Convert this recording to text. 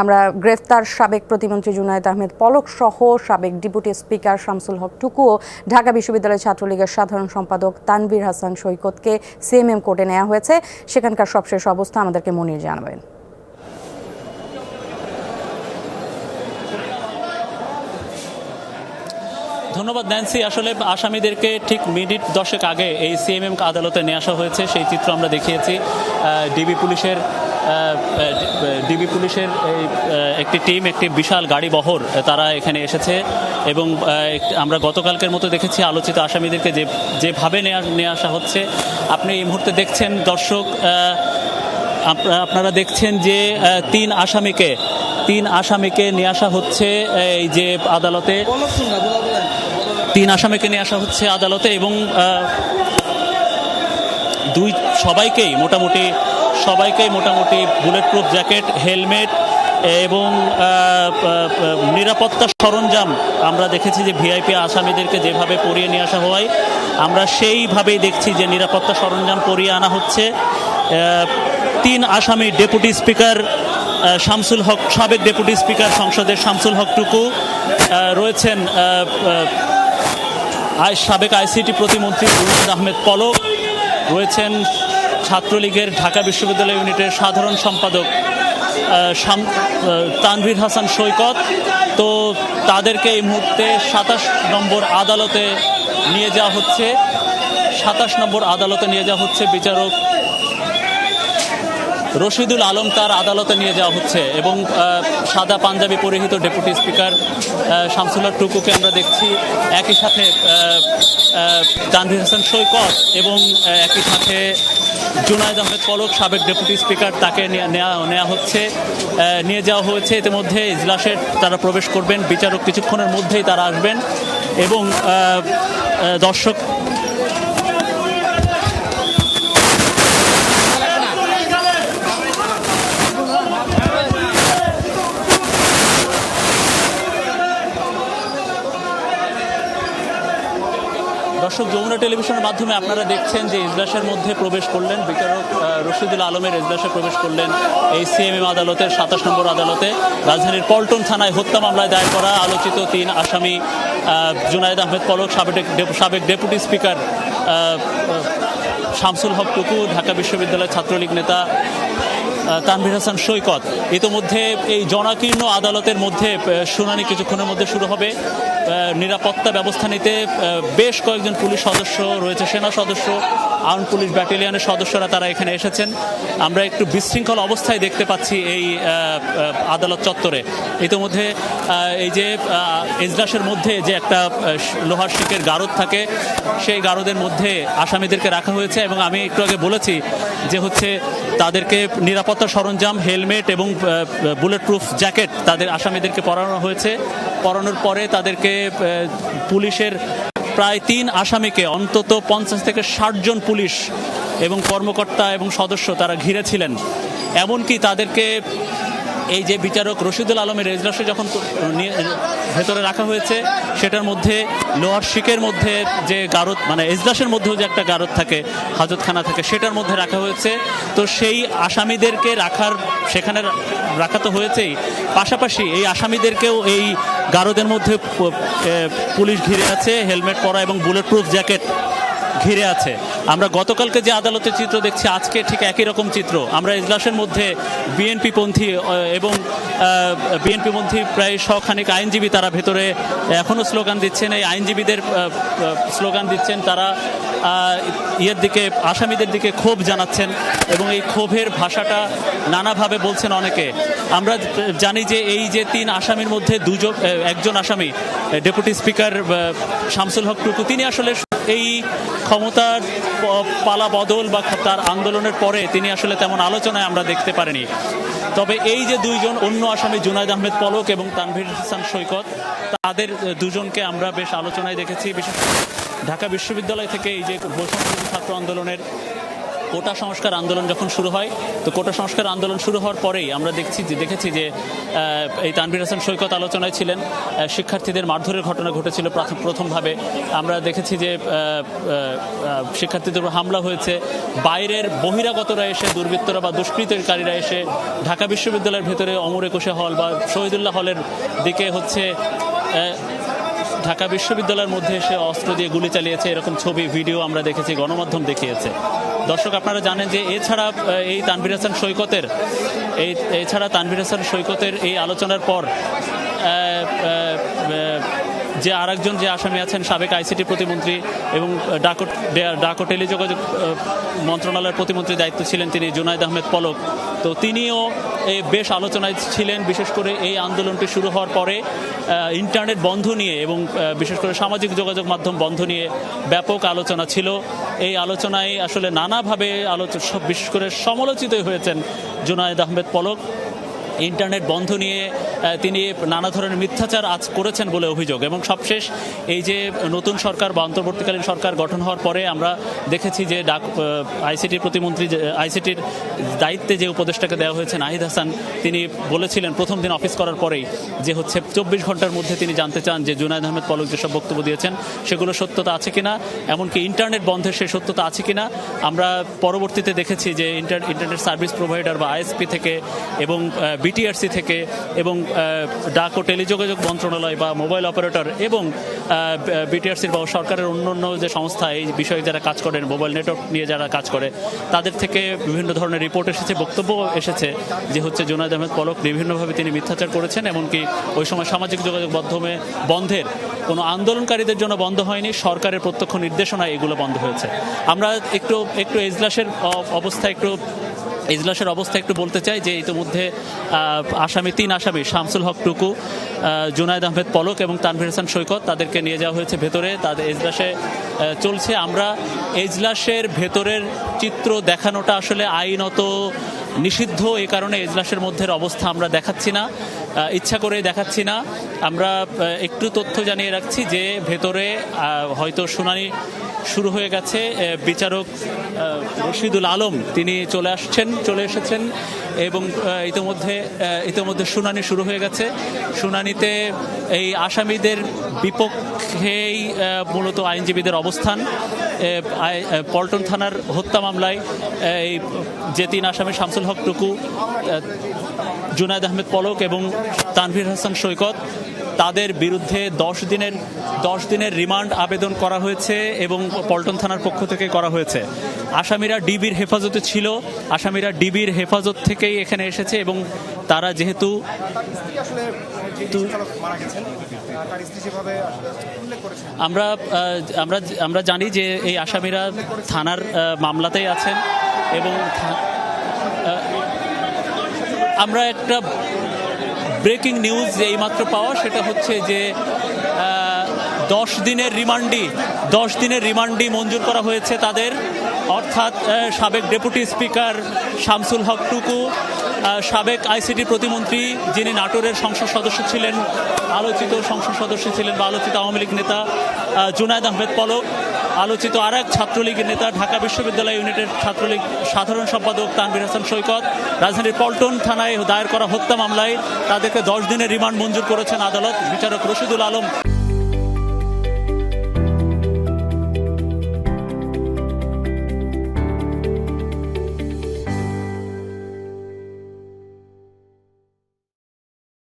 আমরা গ্রেফতার সাবেক প্রতিমন্ত্রী জুনায়েদ আহমেদ পলক সহ সাবেক ডেপুটি স্পিকার শামসুল হক টুকু ও ঢাকা বিশ্ববিদ্যালয় ছাত্রলীগের সাধারণ সম্পাদক তানভীর হাসান সৈকতকে সিএমএম কোর্টে নেওয়া হয়েছে। সেখানকার সবশেষ অবস্থা আমাদেরকে মনির জানাবেন। ধন্যবাদ ন্যান্সি। আসলে আসামিদেরকে ঠিক মিনিট 10 আগে এই সিএমএম আদালতে নিয়ে আসা হয়েছে, সেই চিত্র আমরা দেখিয়েছি। ডিবি পুলিশের এই একটি টিম, একটি বিশাল গাড়ি বহর তারা এখানে এসেছে এবং আমরা গতকালকের মতো দেখেছি আলোচিত আসামিদেরকে যেভাবে নিয়ে আসা হচ্ছে। আপনি এই মুহূর্তে দেখছেন দর্শক, আপনারা দেখছেন যে তিন আসামিকে নিয়ে আসা হচ্ছে এই যে আদালতে। তিন আসামিকে নিয়ে আসা হচ্ছে আদালতে এবং সবাইকেই মোটামুটি বুলেট প্রুফ জ্যাকেট, হেলমেট এবং নিরাপত্তা সরঞ্জাম আমরা দেখেছি যে ভিআইপি আসামিদেরকে যেভাবে পরিয়ে নিয়ে আসা হয়, আমরা সেইভাবেই দেখছি যে নিরাপত্তা সরঞ্জাম পরিয়ে আনা হচ্ছে। তিন আসামি ডেপুটি স্পিকার শামসুল হক, সাবেক ডেপুটি স্পিকার সংসদের শামসুল হক টুকু রয়েছেন, সাবেক আইসিটি প্রতিমন্ত্রী জুনায়েদ আহমেদ পলক রয়েছেন, ছাত্রলীগের ঢাকা বিশ্ববিদ্যালয় ইউনিটের সাধারণ সম্পাদক তানভীর হাসান সৈকত। তো তাদেরকে এই মুহূর্তে 27 নম্বর আদালতে নিয়ে যাওয়া হচ্ছে। বিচারক রশিদুল আলম তার আদালতে নিয়ে যাওয়া হচ্ছে এবং সাদা পাঞ্জাবি পরিহিত ডেপুটি স্পিকার শামসুল হক টুকুকে আমরা দেখছি, একই সাথে তানভীর হাসান সৈকত এবং একই সাথে জুনায়েদ আহমেদ পলক সাবেক ডেপুটি স্পিকার, তাকে নিয়ে যাওয়া হয়েছে। ইতিমধ্যে ইজলাসে তারা প্রবেশ করবেন, বিচারক কিছুক্ষণের মধ্যেই তারা আসবেন এবং দর্শক যমুনা টেলিভিশনের মাধ্যমে আপনারা দেখছেন যে ইজলাসের মধ্যে প্রবেশ করলেন বিচারক রশিদুল আলমের ইজলাসে প্রবেশ করলেন এই সিএমএম আদালতের 27 নম্বর আদালতে। রাজধানীর পল্টন থানায় হত্যা মামলায় দায়ের করা আলোচিত তিন আসামি জুনায়েদ আহমেদ পলক, সাবেক ডেপুটি স্পিকার শামসুল হক টুকু, ঢাকা বিশ্ববিদ্যালয়ের ছাত্রলীগ নেতা তানভীর হাসান সৈকত। ইতিমধ্যে এই জনাকীর্ণ আদালতের মধ্যে শুনানি কিছুক্ষণের মধ্যে শুরু হবে। নিরাপত্তা ব্যবস্থা নিতে বেশ কয়েকজন পুলিশ সদস্য রয়েছে, সেনা সদস্য, আর্ম পুলিশ ব্যাটালিয়নের সদস্যরা তারা এখানে এসেছেন। আমরা একটু বিশৃঙ্খল অবস্থায় দেখতে পাচ্ছি এই আদালত চত্বরে। ইতিমধ্যে এই যে ইজলাসের মধ্যে যে একটা লোহার শিকের গারদ থাকে, সেই গারদের মধ্যে আসামিদেরকে রাখা হয়েছে এবং আমি একটু আগে বলেছি যে তাদেরকে নিরাপত্তা সরঞ্জাম, হেলমেট এবং বুলেট প্রুফ জ্যাকেট তাদের আসামিদেরকে পরানো হয়েছে। পরানোর পরে তাদেরকে পুলিশের প্রায় তিন আসামিকে অন্তত 50 থেকে 60 জন পুলিশ এবং কর্মকর্তা এবং সদস্য তারা ঘিরেছিলেন। এমনকি তাদেরকে এই যে বিচারক রশিদুল আলমের এজলাসে যখন ভেতরে রাখা হয়েছে, সেটার মধ্যে লোহার শিকের মধ্যে যে গারদ, মানে এজলাসের মধ্যেও যে একটা গারদ থাকে, হাজতখানা থাকে, সেটার মধ্যে রাখা হয়েছে। তো সেই আসামিদেরকে সেখানে রাখা তো হয়েছেই, পাশাপাশি এই আসামিদেরকেও এই গারদের মধ্যে পুলিশ ঘিরে আছে, হেলমেট পরা এবং বুলেট প্রুফ জ্যাকেট ঘিরে আছে। আমরা গতকালকে যে আদালতের চিত্র দেখছি, আজকে ঠিক একই রকম চিত্র। আমরা ইজলাসের মধ্যে বিএনপিপন্থী প্রায় শখানেক আইনজীবী তারা ভেতরে এখনও স্লোগান দিচ্ছেন। এই আইনজীবীদের স্লোগান দিচ্ছেন, তারা আসামিদের দিকে ক্ষোভ জানাচ্ছেন এবং এই ক্ষোভের ভাষাটা নানাভাবে বলছেন অনেকে। আমরা জানি যে এই যে তিন আসামির মধ্যে একজন আসামি ডেপুটি স্পিকার শামসুল হক টুকু, তিনি আসলে এই ক্ষমতার পালা বদল বা তার আন্দোলনের পরে তিনি আসলে তেমন আলোচনায় আমরা দেখতে পারিনি। তবে এই যে দুইজন অন্য আসামি জুনায়েদ আহমেদ পলক এবং তানভীর হাসান সৈকত, তাদের দুজনকে আমরা বেশ আলোচনায় দেখেছি। বিশেষ করে ঢাকা বিশ্ববিদ্যালয় থেকে এই যে বৈষম্য ছাত্র আন্দোলনের কোটা সংস্কার আন্দোলন যখন শুরু হয়, তো কোটা সংস্কার আন্দোলন শুরু হওয়ার পরেই আমরা দেখেছি যে এই তানভীর হাসান সৈকত আলোচনায় ছিলেন। শিক্ষার্থীদের মারধরের ঘটনা ঘটেছিল প্রথমভাবে। আমরা দেখেছি যে শিক্ষার্থীদের উপর হামলা হয়েছে, বাইরের বহিরাগতরা এসে, দুর্বৃত্তরা বা দুষ্কৃতকারীরা এসে ঢাকা বিশ্ববিদ্যালয়ের ভেতরে অমর একুশে হল বা শহীদুল্লাহ হলের দিকে ঢাকা বিশ্ববিদ্যালয়ের মধ্যে এসে অস্ত্র দিয়ে গুলি চালিয়েছে, এরকম ছবি ভিডিও আমরা দেখেছি, গণমাধ্যম দেখিয়েছে। দর্শক, আপনারা জানেন যে এছাড়া তানভীর হাসান সৈকতের এই আলোচনার পর যে আরেকজন যে আসামি আছেন, সাবেক আইসিটি প্রতিমন্ত্রী এবং ডাক ও টেলিযোগাযোগ মন্ত্রণালয়ের প্রতিমন্ত্রী দায়িত্ব ছিলেন তিনি, জুনায়েদ আহমেদ পলক। তো তিনিও বেশ আলোচনায় ছিলেন, বিশেষ করে এই আন্দোলনটি শুরু হওয়ার পরে ইন্টারনেট বন্ধ নিয়ে এবং বিশেষ করে সামাজিক যোগাযোগ মাধ্যম বন্ধ নিয়ে ব্যাপক আলোচনা ছিল। এই আলোচনায় আসলে নানাভাবে বিশেষ করে সমালোচিতই হয়েছেন জুনায়েদ আহমেদ পলক। ইন্টারনেট বন্ধ নিয়ে তিনি নানা ধরনের মিথ্যাচার করেছেন বলে অভিযোগ। এবং সবশেষ এই যে নতুন সরকার বা অন্তর্বর্তীকালীন সরকার গঠন হওয়ার পরে আমরা দেখেছি যে আইসিটির প্রতিমন্ত্রী, আইসিটির দায়িত্বে যে উপদেষ্টাকে দেওয়া হয়েছে নাহিদ হাসান, তিনি বলেছিলেন প্রথম দিন অফিস করার পরেই যে 24 ঘন্টার মধ্যে তিনি জানতে চান যে জুনায়েদ আহমেদ পলক যেসব বক্তব্য দিয়েছেন সেগুলো সত্যতা আছে কিনা, এমনকি ইন্টারনেট বন্ধের সেই সত্যতা আছে কিনা। আমরা পরবর্তীতে দেখেছি যে ইন্টারনেট সার্ভিস প্রোভাইডার বা আইএসপি থেকে এবং বিটিআরসি থেকে এবং ডাক ও টেলিযোগাযোগ মন্ত্রণালয় বা মোবাইল অপারেটর এবং বিটিআরসির বা সরকারের অন্য যে সংস্থা এই বিষয়ে যারা কাজ করেন, মোবাইল নেটওয়ার্ক নিয়ে যারা কাজ করে, তাদের থেকে বিভিন্ন ধরনের রিপোর্ট এসেছে, বক্তব্য এসেছে যে জুনায়েদ আহমেদ পলক বিভিন্নভাবে তিনি মিথ্যাচার করেছেন। এমনকি ওই সময় সামাজিক যোগাযোগ মাধ্যমে বন্ধের কোনো আন্দোলনকারীদের জন্য বন্ধ হয়নি, সরকারের প্রত্যক্ষ নির্দেশনায় এগুলো বন্ধ হয়েছে। আমরা একটু এজলাসের অবস্থা একটু বলতে চাই যে ইতিমধ্যে তিন আসামি শামসুল হক টুকু, জুনায়েদ আহমেদ পলক এবং তানভীর হাসান সৈকত, তাদেরকে নিয়ে যাওয়া হয়েছে ভেতরে। তাদের এজলাসে চলছে। আমরা এজলাসের ভেতরের চিত্র দেখানোটা আসলে আইনত নিষিদ্ধ, এই কারণে এজলাসের মধ্যের অবস্থা আমরা দেখাচ্ছি না, ইচ্ছা করে দেখাচ্ছি না। আমরা একটু তথ্য জানিয়ে রাখছি যে ভেতরে হয়তো শুনানি শুরু হয়ে গেছে। বিচারক রশিদুল আলম তিনি চলে এসেছেন এবং ইতিমধ্যে শুনানি শুরু হয়ে গেছে। শুনানিতে এই আসামিদের বিপক্ষেই মূলত আইনজীবীদের অবস্থান। পল্টন থানার হত্যা মামলায় এই যে তিন আসামি শামসুল হক টুকু, জুনায়েদ আহমেদ পলক এবং তানভীর হাসান সৈকত, তাদের বিরুদ্ধে 10 দিনের রিমান্ড আবেদন করা হয়েছে এবং পল্টন থানার পক্ষ থেকে করা হয়েছে। আসামিরা ডিবির হেফাজতে ছিল, আসামিরা ডিবির হেফাজত থেকেই এখানে এসেছে এবং তারা যেহেতু আমরা জানি যে এই আসামিরা থানার মামলাতেই আছেন এবং আমরা একটা ব্রেকিং নিউজ এইমাত্র পাওয়া, সেটা হচ্ছে যে 10 দিনের রিমান্ডই মঞ্জুর করা হয়েছে তাদের, অর্থাৎ সাবেক ডেপুটি স্পিকার শামসুল হক টুকু, সাবেক আইসিটি প্রতিমন্ত্রী যিনি নাটোরের সংসদ সদস্য ছিলেন, আলোচিত সংসদ সদস্য ছিলেন বা আলোচিত আওয়ামী লীগ নেতা জুনায়েদ আহমেদ পলক, আলোচিত আরেক ছাত্রলীগের নেতা ঢাকা বিশ্ববিদ্যালয় ইউনিটের ছাত্রলীগ সাধারণ সম্পাদক তানভীর হাসান সৈকত, রাজধানীর পল্টন থানায় দায়ের করা হত্যা মামলায় তাদেরকে 10 দিনের রিমান্ড মঞ্জুর করেছেন আদালত। বিচারক রশিদুল আলম